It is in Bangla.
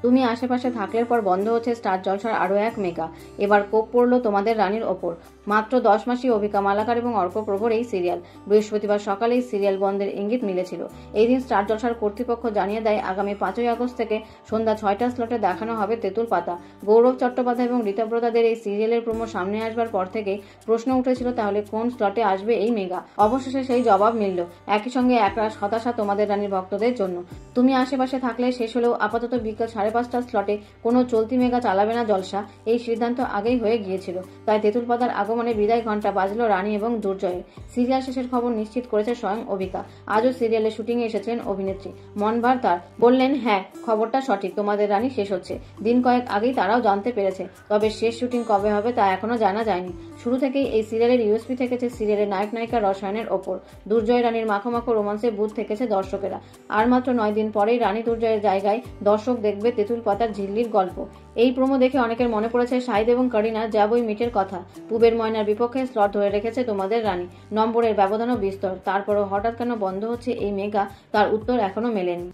তুমি আশেপাশে থাকলে পর বন্ধ হচ্ছে স্টার জলসার আরও এক মেগা। এবার কোপ পড়ল তোমাদের রানীর ওপর। মাত্র 10 মাসই অভিকা মালাকার এবং অর্ক প্রভর এই সিরিয়াল। বৃহস্পতিবার সকালেই সিরিয়াল বন্ধের ইঙ্গিত মিলেছিল। এই দিন স্টার জলসার কর্তৃপক্ষ জানিয়ে দেয় আগামী 5ই আগস্ট থেকে সন্ধ্যা 6টা স্লটে দেখানো হবে তেঁতুল পাতা। গৌরব চট্টোপাধ্যায় এবং ঋতব্রতাদের এই সিরিয়ালের প্রোমো সামনে আসবার পর থেকেই প্রশ্ন উঠেছিল তাহলে কোন স্লটে আসবে এই মেগা। অবশেষে সেই জবাব মিলল। একই সঙ্গে একরাশ হতাশা তোমাদের রানীর ভক্তদের জন্য। তুমি আশেপাশে থাকলে শেষ হলেও আপাতত বিকেল 5:30 স্লটে কোনো চলতি মেগা চালাবে না জলসা, এই সিদ্ধান্ত আগেই হয়ে গিয়েছিল। তাই তেঁতুল পাতার আগমনে বিদায় ঘণ্টা বাজলো রানী এবং দুর্জয়ের। সিরিয়াল শেষের খবর নিশ্চিত করেছে স্বয়ং অভিকা। আজও সিরিয়ালে শুটিংয়ে এসেছিলেন অভিনেত্রী। মনভার তার বললেন, হ্যাঁ খবরটা সঠিক, তোমাদের রানী শেষ হচ্ছে। দিন কয়েক আগেই তারাও জানতে পেরেছে, তবে শেষ শুটিং কবে হবে তা এখনো জানা যায়নি। শুরু থেকেই এই সিরিয়ালের ইউএসপি থেকেছে সিরিয়ালের নায়ক নায়িকার রসায়নের ওপর। দুর্জয় রানীর মাখো মাখো রোমান্সে বুঁদ থেকেছে দর্শকেরা। আর মাত্র 9 দিন পরেই রানী দুর্জয়ের জায়গায় দর্শক দেখবে তেঁতুল পাতার ঝিল্লির গল্প। এই প্রোমো দেখে অনেকের মনে পড়েছে শাহিদ এবং করিনা যাবই মিটের কথা। পুবের ময়নার বিপক্ষে স্লট ধরে রেখেছে তোমাদের রানী। নম্বরের ব্যবধানও বিস্তর, তারপরও হঠাৎ কেন বন্ধ হচ্ছে এই মেগা, তার উত্তর এখনো মেলেনি।